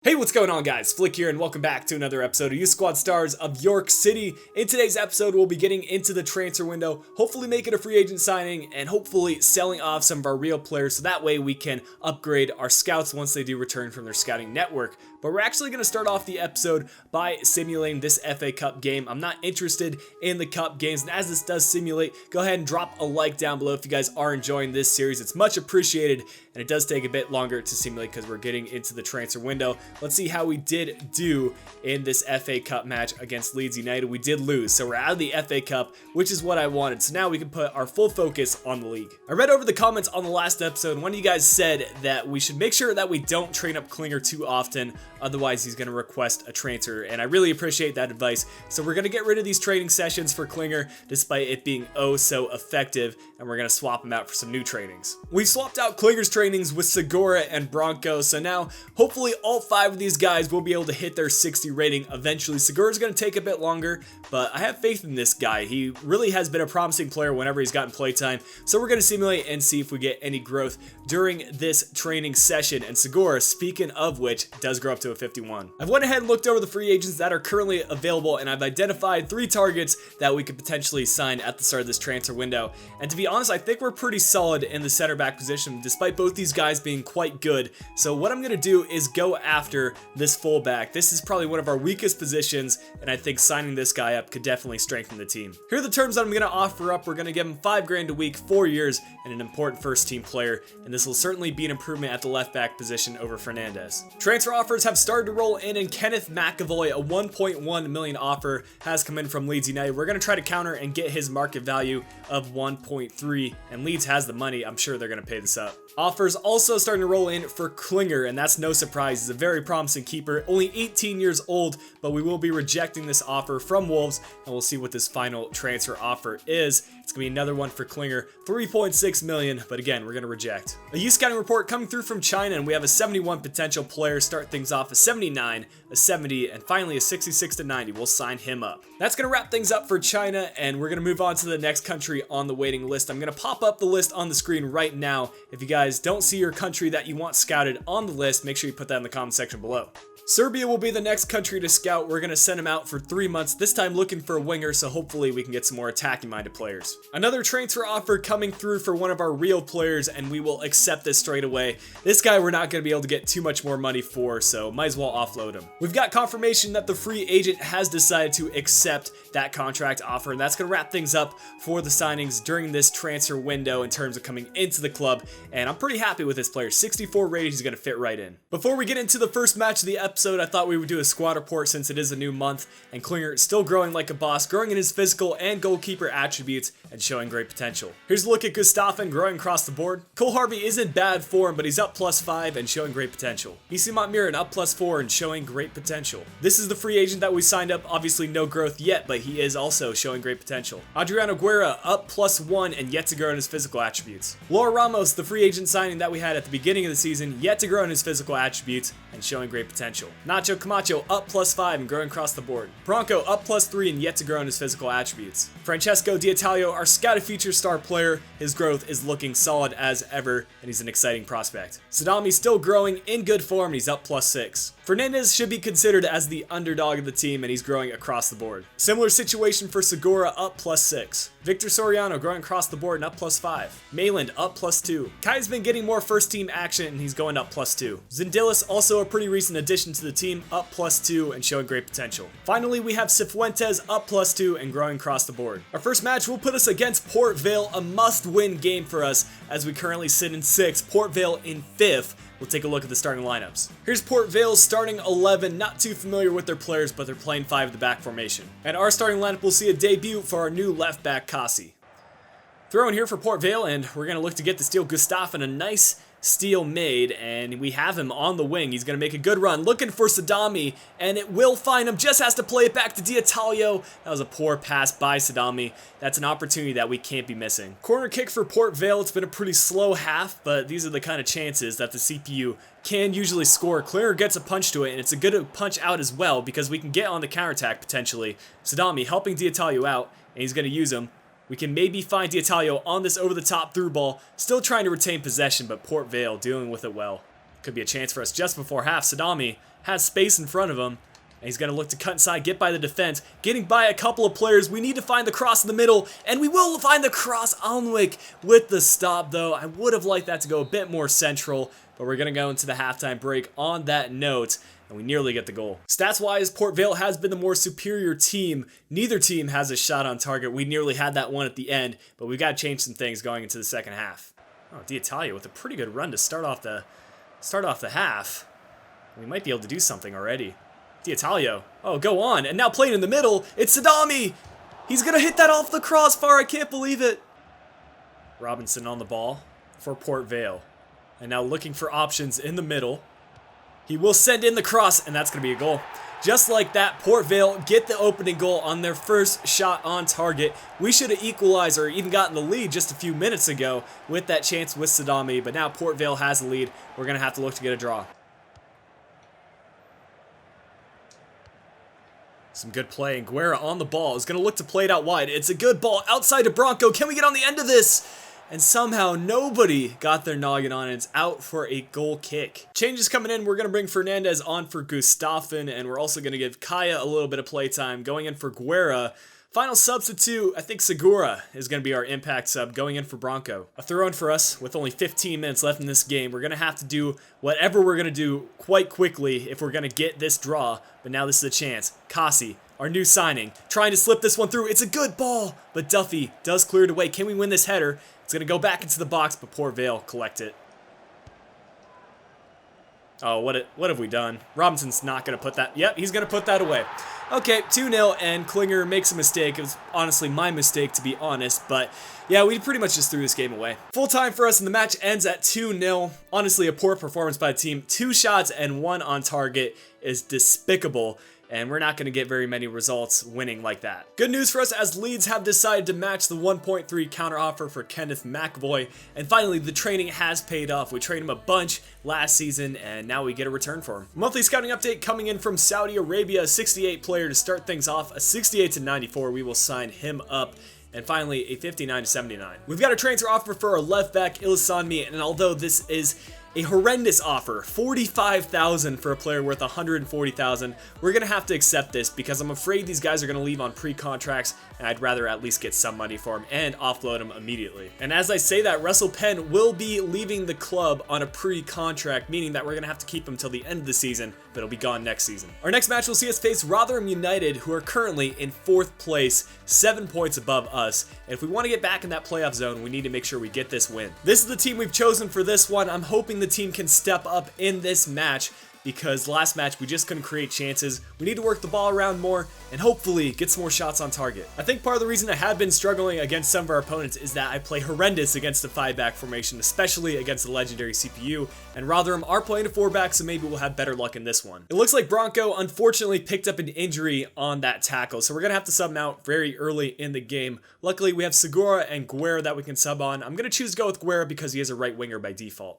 Hey, what's going on, guys? Flick here, and welcome back to another episode of Youth Squad Stars of York City. In today's episode, we'll be getting into the transfer window, hopefully making a free agent signing, and hopefully selling off some of our real players so that way we can upgrade our scouts once they do return from their scouting network. But we're actually going to start off the episode by simulating this FA Cup game. I'm not interested in the Cup games, and as this does simulate, go ahead and drop a like down below if you guys are enjoying this series. It's much appreciated, and it does take a bit longer to simulate because we're getting into the transfer window. Let's see how we did do in this FA Cup match against Leeds United. We did lose, so we're out of the FA Cup, which is what I wanted. So now we can put our full focus on the league. I read over the comments on the last episode, and one of you guys said that we should make sure that we don't train up Klinger too often, otherwise he's going to request a transfer, and I really appreciate that advice. So we're going to get rid of these training sessions for Klinger, despite it being oh so effective, and we're going to swap him out for some new trainings. We swapped out Klinger's trainings with Segura and Bronco, so now hopefully all 5 of these guys will be able to hit their 60 rating eventually. Segura's going to take a bit longer, but I have faith in this guy. He really has been a promising player whenever he's gotten playtime, so we're going to simulate and see if we get any growth during this training session. And Segura, speaking of which, does grow up to a 51. I've went ahead and looked over the free agents that are currently available, and I've identified 3 targets that we could potentially sign at the start of this transfer window. And to be honest, I think we're pretty solid in the center back position, despite both these guys being quite good. So what I'm going to do is go after this fullback. This is probably one of our weakest positions, and I think signing this guy up could definitely strengthen the team. Here are the terms that I'm going to offer up. We're going to give him $5 grand a week, 4 years, and an important first team player, and this will certainly be an improvement at the left back position over Fernandez. Transfer offers have started to roll in, and Kenneth McAvoy, a 1.1 million offer, has come in from Leeds United. We're going to try to counter and get his market value of 1.3, and Leeds has the money. I'm sure they're going to pay this up. Offers also starting to roll in for Klinger, and that's no surprise. He's a very promising keeper, only 18 years old, but we will be rejecting this offer from Wolves, and we'll see what this final transfer offer is. It's going to be another one for Klinger, 3.6 million, but again, we're going to reject. A youth scouting report coming through from China, and we have a 71 potential player. Start things off a 79, a 70, and finally a 66 to 90. We'll sign him up. That's going to wrap things up for China, and we're going to move on to the next country on the waiting list. I'm going to pop up the list on the screen right now. If you guys don't see your country that you want scouted on the list, make sure you put that in the comment section below. Serbia will be the next country to scout. We're going to send him out for 3 months, this time looking for a winger, so hopefully we can get some more attacking-minded players. Another transfer offer coming through for one of our real players, and we will accept this straight away. This guy we're not going to be able to get too much more money for, so might as well offload him. We've got confirmation that the free agent has decided to accept that contract offer, and that's going to wrap things up for the signings during this transfer window in terms of coming into the club, and I'm pretty happy with this player. 64 rated, he's going to fit right in. Before we get into the first match of the episode, I thought we would do a squad report since it is a new month, and Klinger still growing like a boss, growing in his physical and goalkeeper attributes and showing great potential. Here's a look at Gustafsson growing across the board. Cole Harvey is in bad form, but he's up +5 and showing great potential. BC Montmirren up +4 and showing great potential. This is the free agent that we signed up, obviously no growth yet, but he is also showing great potential. Adriano Guerra up +1 and yet to grow in his physical attributes. Laura Ramos, the free agent signing that we had at the beginning of the season, yet to grow in his physical attributes and showing great potential. Nacho Camacho up +5 and growing across the board. Bronco up +3 and yet to grow in his physical attributes. Francesco D'Italio, our scouted feature star player, his growth is looking solid as ever, and he's an exciting prospect. Sadami still growing in good form, and he's up +6. Fernandez should be considered as the underdog of the team, and he's growing across the board. Similar situation for Segura, up +6. Victor Soriano growing across the board and up +5. Mayland up +2. Kai's been getting more first team action, and he's going up +2. Zindilis, also a pretty recent addition to the team, up +2 and showing great potential. Finally, we have Cifuentes up +2 and growing across the board. Our first match will put us against Port Vale, a must-win game for us as we currently sit in 6th, Port Vale in 5th. We'll take a look at the starting lineups. Here's Port Vale's starting 11. Not too familiar with their players, but they're playing 5 at the back formation. And our starting lineup will see a debut for our new left back, Cutzy. Throw in here for Port Vale, and we're going to look to get the steal Gustafsson, a nice steal made, and we have him on the wing. He's going to make a good run, looking for Sadami, and it will find him. Just has to play it back to D'Italio. That was a poor pass by Sadami. That's an opportunity that we can't be missing. Corner kick for Port Vale. It's been a pretty slow half, but these are the kind of chances that the CPU can usually score. Klinger gets a punch to it, and it's a good punch out as well because we can get on the counterattack potentially. Sadami helping D'Italio out, and he's going to use him. We can maybe find D'Italio on this over-the-top through ball, still trying to retain possession, but Port Vale dealing with it well. Could be a chance for us just before half. Sadami has space in front of him. And he's going to look to cut inside, get by the defense, getting by a couple of players. We need to find the cross in the middle, and we will find the cross. Alnwick with the stop, though. I would have liked that to go a bit more central, but we're going to go into the halftime break on that note, and we nearly get the goal. Stats-wise, Port Vale has been the more superior team. Neither team has a shot on target. We nearly had that one at the end, but we've got to change some things going into the second half. Oh, D'Italia with a pretty good run to start off the half. We might be able to do something already. D'Italia, oh, go on, and now playing in the middle, it's Sadami! He's gonna hit that off the crossbar, I can't believe it! Robinson on the ball for Port Vale, and now looking for options in the middle. He will send in the cross, and that's gonna be a goal. Just like that, Port Vale get the opening goal on their first shot on target. We should have equalized or even gotten the lead just a few minutes ago with that chance with Sadami, but now Port Vale has the lead. We're gonna have to look to get a draw. Some good play, and Guerra on the ball is going to look to play it out wide. It's a good ball outside to Bronco. Can we get on the end of this? And somehow nobody got their noggin on it. It's out for a goal kick. Changes coming in. We're going to bring Fernandez on for Gustafsson, and we're also going to give Kaya a little bit of play time, going in for Guerra. Final substitute, I think Segura is going to be our impact sub, going in for Bronco. A throw-in for us with only 15 minutes left in this game. We're going to have to do whatever we're going to do quite quickly if we're going to get this draw. But now this is a chance. Cutzy, our new signing, trying to slip this one through. It's a good ball, but Duffy does clear it away. Can we win this header? It's going to go back into the box, but Port Vale collect it. Oh, what have we done? Robinson's not going to put that. Yep, he's going to put that away. Okay, 2-0, and Klinger makes a mistake. It was honestly my mistake, to be honest, but yeah, we pretty much just threw this game away. Full time for us, and the match ends at 2-0. Honestly, a poor performance by the team. 2 shots and 1 on target is despicable, and we're not going to get very many results winning like that. Good news for us, as Leeds have decided to match the 1.3 counter offer for Kenneth McAvoy, and finally the training has paid off. We trained him a bunch last season, and now we get a return for him. Monthly scouting update coming in from Saudi Arabia, a 68 player to start things off, a 68 to 94. We will sign him up. And finally, a 59 to 79. We've got a transfer offer for our left back, Ilissanmi, and although this is a horrendous offer, $45,000 for a player worth $140,000. We're going to have to accept this because I'm afraid these guys are going to leave on pre-contracts, and I'd rather at least get some money for them and offload them immediately. And as I say that, Russell Penn will be leaving the club on a pre-contract, meaning that we're going to have to keep him till the end of the season, but he'll be gone next season. Our next match will see us face Rotherham United, who are currently in 4th place, 7 points above us. And if we want to get back in that playoff zone, we need to make sure we get this win. This is the team we've chosen for this one. I'm hoping the team can step up in this match because last match we just couldn't create chances. We need to work the ball around more and hopefully get some more shots on target. I think part of the reason I have been struggling against some of our opponents is that I play horrendous against the 5-back formation, especially against the legendary CPU, and Rotherham are playing a 4-back, so maybe we'll have better luck in this one. It looks like Bronco unfortunately picked up an injury on that tackle, so we're gonna have to sub him out very early in the game. Luckily we have Segura and Guerra that we can sub on. I'm gonna choose to go with Guerra because he is a right winger by default.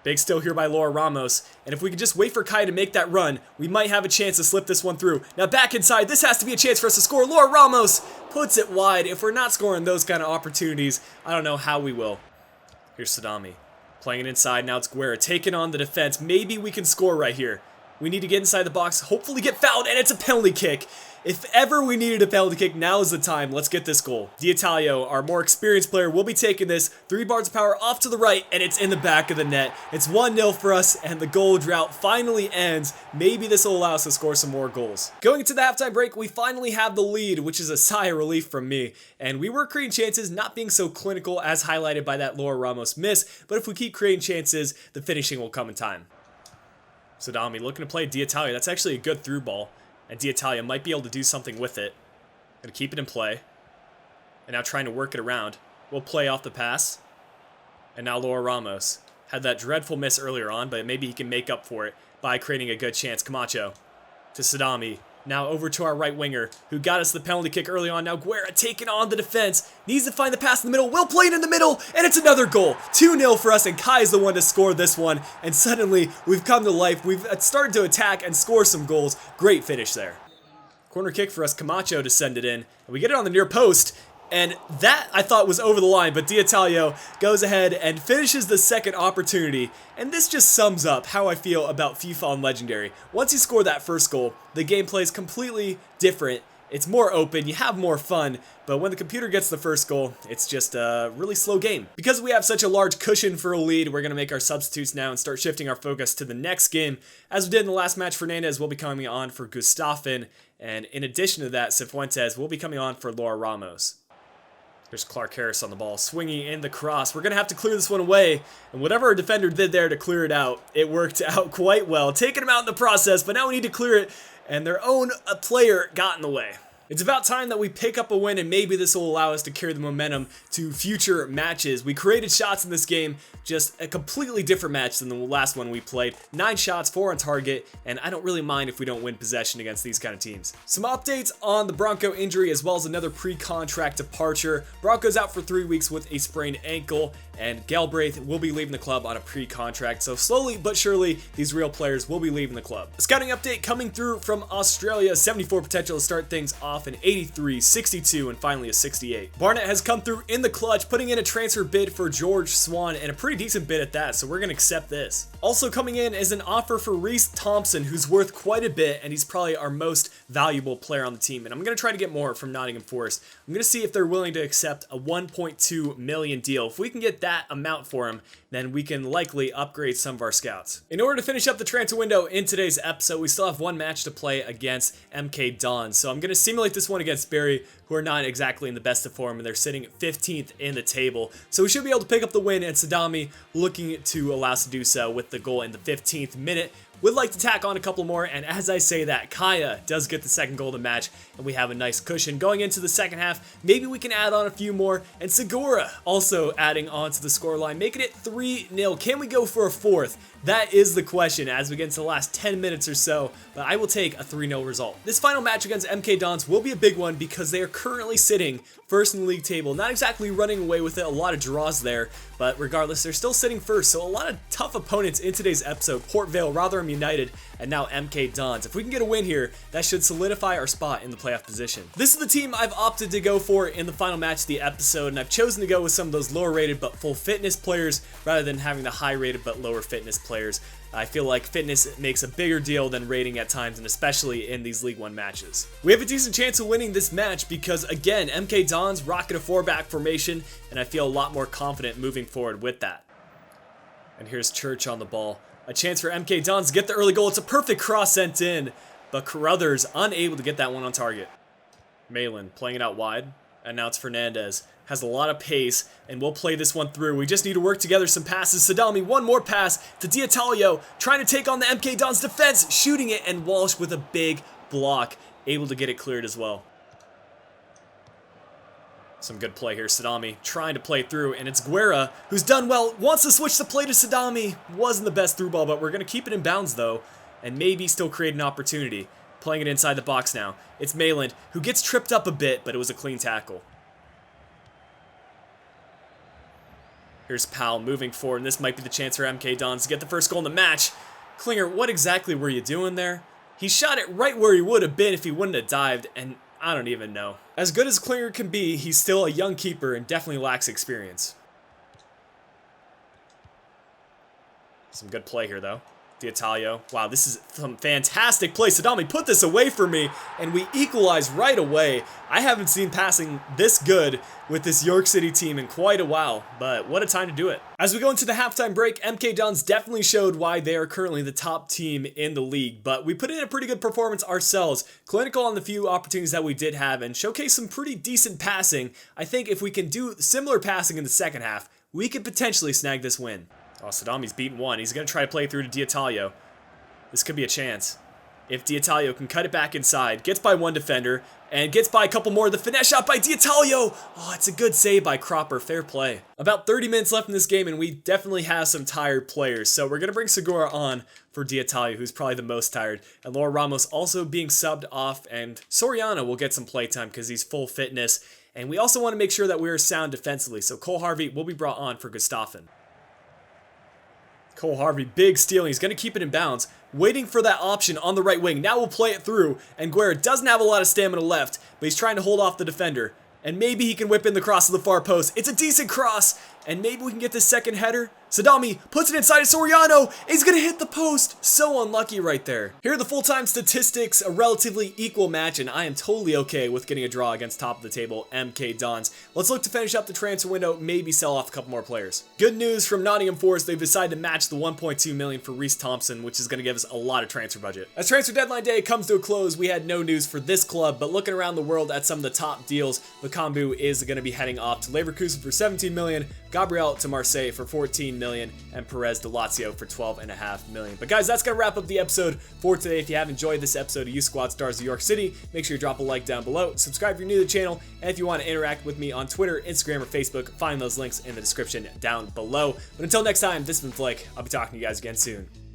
Big steal here by Laura Ramos, and if we could just wait for Kai to make that run, we might have a chance to slip this one through. Now back inside, this has to be a chance for us to score. Laura Ramos puts it wide. If we're not scoring those kind of opportunities, I don't know how we will. Here's Sadami, playing it inside. Now it's Guerra taking on the defense. Maybe we can score right here. We need to get inside the box, hopefully get fouled, and it's a penalty kick. If ever we needed a penalty kick, now is the time. Let's get this goal. D'Italia, our more experienced player, will be taking this. 3 bars of power off to the right, and it's in the back of the net. It's 1-0 for us, and the goal drought finally ends. Maybe this will allow us to score some more goals. Going into the halftime break, we finally have the lead, which is a sigh of relief from me. And we were creating chances, not being so clinical as highlighted by that Laura Ramos miss, but if we keep creating chances, the finishing will come in time. Sadami looking to play D'Italia. That's actually a good through ball. And D'Italia might be able to do something with it. Gonna keep it in play. And now trying to work it around. We'll play off the pass. And now Laura Ramos. Had that dreadful miss earlier on, but maybe he can make up for it by creating a good chance. Camacho to Sadami. Now over to our right winger, who got us the penalty kick early on. Now Guerra taking on the defense. Needs to find the pass in the middle. Will play it in the middle, and it's another goal. 2-0 for us, and Kai is the one to score this one. And suddenly, we've come to life. We've started to attack and score some goals. Great finish there. Corner kick for us. Camacho to send it in. And we get it on the near post. And that, I thought, was over the line, but D'Italio goes ahead and finishes the second opportunity. And this just sums up how I feel about FIFA on Legendary. Once you score that first goal, the gameplay is completely different. It's more open, you have more fun, but when the computer gets the first goal, it's just a really slow game. Because we have such a large cushion for a lead, we're going to make our substitutes now and start shifting our focus to the next game. As we did in the last match, Fernandez will be coming on for Gustafsson, and in addition to that, Cifuentes will be coming on for Laura Ramos. There's Clark Harris on the ball, swinging in the cross. We're going to have to clear this one away, and whatever our defender did there to clear it out, it worked out quite well. Taking him out in the process, but now we need to clear it, and their own player got in the way. It's about time that we pick up a win, and maybe this will allow us to carry the momentum to future matches. We created shots in this game, just a completely different match than the last one we played. 9 shots, 4 on target, and I don't really mind if we don't win possession against these kind of teams. Some updates on the Bronco injury as well as another pre-contract departure. Bronco's out for 3 weeks with a sprained ankle, and Galbraith will be leaving the club on a pre-contract. So slowly but surely, these real players will be leaving the club. A scouting update coming through from Australia. 74 potential to start things off, an 83, 62, and finally a 68. Barnett has come through in the clutch, putting in a transfer bid for George Swan, and a pretty decent bid at that, so we're going to accept this. Also coming in is an offer for Reese Thompson, who's worth quite a bit, and he's probably our most valuable player on the team, and I'm going to try to get more from Nottingham Forest. I'm going to see if they're willing to accept a 1.2 million deal. If we can get that amount for him, then we can likely upgrade some of our scouts. In order to finish up the transfer window in today's episode, we still have one match to play against MK Dons. So I'm going to simulate this one against Barry, who are not exactly in the best of form, and they're sitting 15th in the table. So we should be able to pick up the win, and Sadami looking to allow us to do so with the goal in the 15th minute. Would like to tack on a couple more, and as I say that, Kaya does get the second goal of the match, and we have a nice cushion going into the second half. Maybe we can add on a few more, and Segura also adding on to the scoreline, making it 3-0. Can we go for a fourth? That is the question as we get into the last 10 minutes or so, but I will take a 3-0 result. This final match against MK Dons will be a big one because they are currently sitting first in the league table. Not exactly running away with it, a lot of draws there, but regardless, they're still sitting first, so a lot of tough opponents in today's episode. Port Vale, Rotherham United, and now MK Dons. If we can get a win here, that should solidify our spot in the playoff position. This is the team I've opted to go for in the final match of the episode, and I've chosen to go with some of those lower rated but full fitness players rather than having the high rated but lower fitness players. I feel like fitness makes a bigger deal than rating at times, and especially in these League 1 matches. We have a decent chance of winning this match because, again, MK Dons rocking a 4-back formation, and I feel a lot more confident moving forward with that. And here's Church on the ball. A chance for MK Dons to get the early goal. It's a perfect cross sent in, but Carruthers unable to get that one on target. Malin playing it out wide, and now it's Fernandez. Has a lot of pace, and we'll play this one through. We just need to work together some passes. Sadami, one more pass to D'Italio, trying to take on the MK Dons defense, shooting it, and Walsh with a big block, able to get it cleared as well. Some good play here. Sadami trying to play through, and it's Guerra, who's done well, wants to switch the play to Sadami. Wasn't the best through ball, but we're going to keep it in bounds, though, and maybe still create an opportunity. Playing it inside the box now. It's Mayland, who gets tripped up a bit, but it was a clean tackle. Here's Powell moving forward, and this might be the chance for MK Dons to get the first goal in the match. Klinger, what exactly were you doing there? He shot it right where he would have been if he wouldn't have dived, and I don't even know. As good as Klinger can be, he's still a young keeper and definitely lacks experience. Some good play here, though. D'Italio. Wow, this is some fantastic play. Sadami put this away for me, and we equalize right away. I haven't seen passing this good with this York City team in quite a while, but what a time to do it. As we go into the halftime break, MK Dons definitely showed why they are currently the top team in the league, but we put in a pretty good performance ourselves, clinical on the few opportunities that we did have, and showcased some pretty decent passing. I think if we can do similar passing in the second half, we could potentially snag this win. Oh, Sadami's beaten one. He's going to try to play through to D'Italio. This could be a chance. If D'Italio can cut it back inside, gets by one defender, and gets by a couple more. The finesse shot by D'Italio! Oh, it's a good save by Cropper. Fair play. About 30 minutes left in this game, and we definitely have some tired players. So we're going to bring Segura on for D'Italio, who's probably the most tired. And Laura Ramos also being subbed off, and Soriano will get some playtime because he's full fitness. And we also want to make sure that we are sound defensively. So Cole Harvey will be brought on for Gustafsson. Cole Harvey, big steal. He's going to keep it in bounds, waiting for that option on the right wing. Now we'll play it through, and Guerra doesn't have a lot of stamina left, but he's trying to hold off the defender. and maybe he can whip in the cross to the far post. It's a decent cross, and maybe we can get this second header. Sadami puts it inside of Soriano. He's gonna hit the post. So unlucky right there. Here are the full-time statistics, a relatively equal match, and I am totally okay with getting a draw against top of the table MK Dons. Let's look to finish up the transfer window, maybe sell off a couple more players. Good news from Nottingham Forest, they've decided to match the 1.2 million for Reece Thompson, which is gonna give us a lot of transfer budget. As transfer deadline day comes to a close, we had no news for this club, but looking around the world at some of the top deals, Bakambu is gonna be heading off to Leverkusen for 17 million, Gabriel to Marseille for 14 million, and Perez to Lazio for 12.5 million. But guys, that's gonna wrap up the episode for today. If you have enjoyed this episode of Youth Squad Stars of York City, make sure you drop a like down below, subscribe if you're new to the channel, and if you want to interact with me on Twitter, Instagram, or Facebook, find those links in the description down below. But until next time, this has been Flake. I'll be talking to you guys again soon.